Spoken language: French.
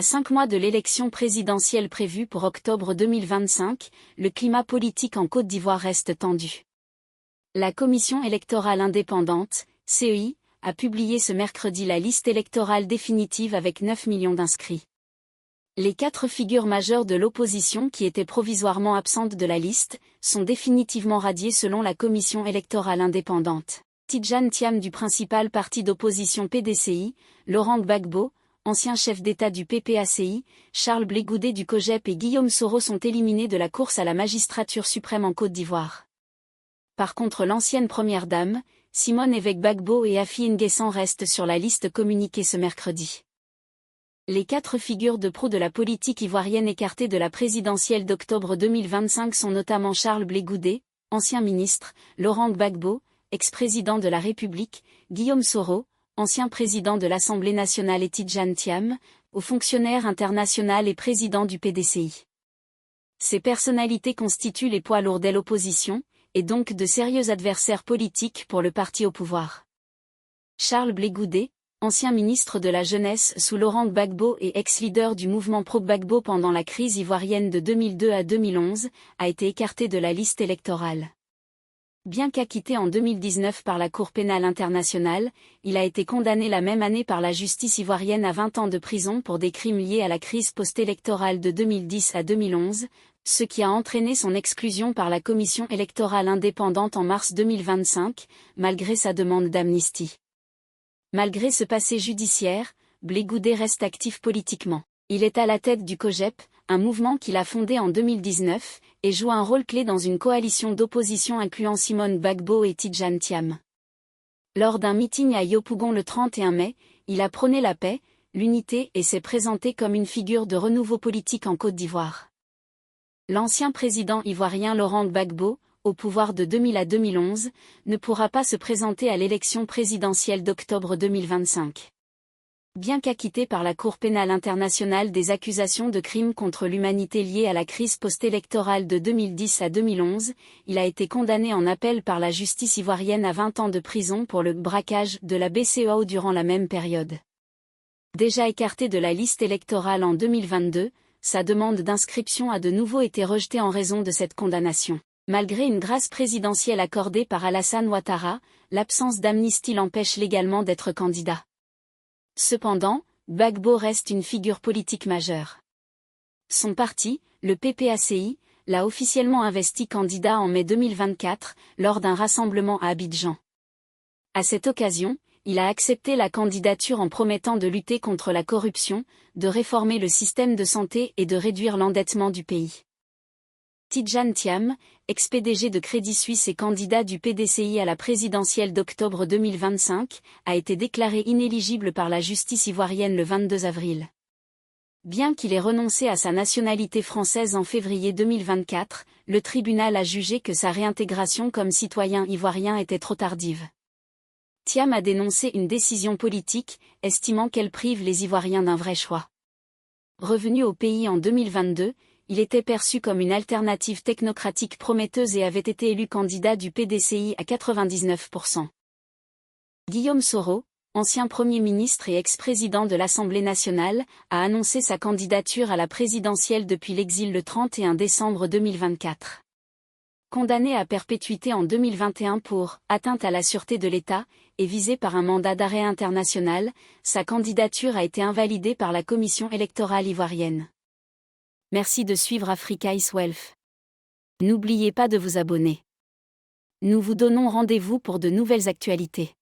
À 5 mois de l'élection présidentielle prévue pour octobre 2025, le climat politique en Côte d'Ivoire reste tendu. La Commission électorale indépendante, CEI, a publié ce mercredi la liste électorale définitive avec 9 millions d'inscrits. Les 4 figures majeures de l'opposition qui étaient provisoirement absentes de la liste, sont définitivement radiées selon la Commission électorale indépendante. Tidjane Thiam du principal parti d'opposition PDCI, Laurent Gbagbo, ancien chef d'État du PPACI, Charles Blé Goudé du COJEP et Guillaume Soro sont éliminés de la course à la magistrature suprême en Côte d'Ivoire. Par contre l'ancienne première dame, Simone Évêque Gbagbo et Afi N'Guessan restent sur la liste communiquée ce mercredi. Les 4 figures de proue de la politique ivoirienne écartées de la présidentielle d'octobre 2025 sont notamment Charles Blé Goudé, ancien ministre, Laurent Gbagbo, ex-président de la République, Guillaume Soro, ancien président de l'Assemblée nationale et Tidjane Thiam, haut fonctionnaire international et président du PDCI. Ces personnalités constituent les poids lourds de l'opposition, et donc de sérieux adversaires politiques pour le parti au pouvoir. Charles Blé Goudé, ancien ministre de la Jeunesse sous Laurent Gbagbo et ex-leader du mouvement pro-Gbagbo pendant la crise ivoirienne de 2002 à 2011, a été écarté de la liste électorale. Bien qu'acquitté en 2019 par la Cour pénale internationale, il a été condamné la même année par la justice ivoirienne à 20 ans de prison pour des crimes liés à la crise post-électorale de 2010 à 2011, ce qui a entraîné son exclusion par la Commission électorale indépendante en mars 2025, malgré sa demande d'amnistie. Malgré ce passé judiciaire, Blé Goudé reste actif politiquement. Il est à la tête du COJEP, un mouvement qu'il a fondé en 2019, et joue un rôle clé dans une coalition d'opposition incluant Simone Gbagbo et Tidjane Thiam. Lors d'un meeting à Yopougon le 31 mai, il a prôné la paix, l'unité et s'est présenté comme une figure de renouveau politique en Côte d'Ivoire. L'ancien président ivoirien Laurent Gbagbo, au pouvoir de 2000 à 2011, ne pourra pas se présenter à l'élection présidentielle d'octobre 2025. Bien qu'acquitté par la Cour pénale internationale des accusations de crimes contre l'humanité liées à la crise post-électorale de 2010 à 2011, il a été condamné en appel par la justice ivoirienne à 20 ans de prison pour le braquage de la BCEAO durant la même période. Déjà écarté de la liste électorale en 2022, sa demande d'inscription a de nouveau été rejetée en raison de cette condamnation. Malgré une grâce présidentielle accordée par Alassane Ouattara, l'absence d'amnistie l'empêche légalement d'être candidat. Cependant, Gbagbo reste une figure politique majeure. Son parti, le PPACI, l'a officiellement investi candidat en mai 2024, lors d'un rassemblement à Abidjan. À cette occasion, il a accepté la candidature en promettant de lutter contre la corruption, de réformer le système de santé et de réduire l'endettement du pays. Tidjane Thiam, ex-PDG de Crédit Suisse et candidat du PDCI à la présidentielle d'octobre 2025, a été déclaré inéligible par la justice ivoirienne le 22 avril. Bien qu'il ait renoncé à sa nationalité française en février 2024, le tribunal a jugé que sa réintégration comme citoyen ivoirien était trop tardive. Thiam a dénoncé une décision politique, estimant qu'elle prive les Ivoiriens d'un vrai choix. Revenu au pays en 2022, il était perçu comme une alternative technocratique prometteuse et avait été élu candidat du PDCI à 99%. Guillaume Soro, ancien Premier ministre et ex-président de l'Assemblée nationale, a annoncé sa candidature à la présidentielle depuis l'exil le 31 décembre 2024. Condamné à perpétuité en 2021 pour « atteinte à la sûreté de l'État » et visé par un mandat d'arrêt international, sa candidature a été invalidée par la Commission électorale ivoirienne. Merci de suivre Africa is Wealth. N'oubliez pas de vous abonner. Nous vous donnons rendez-vous pour de nouvelles actualités.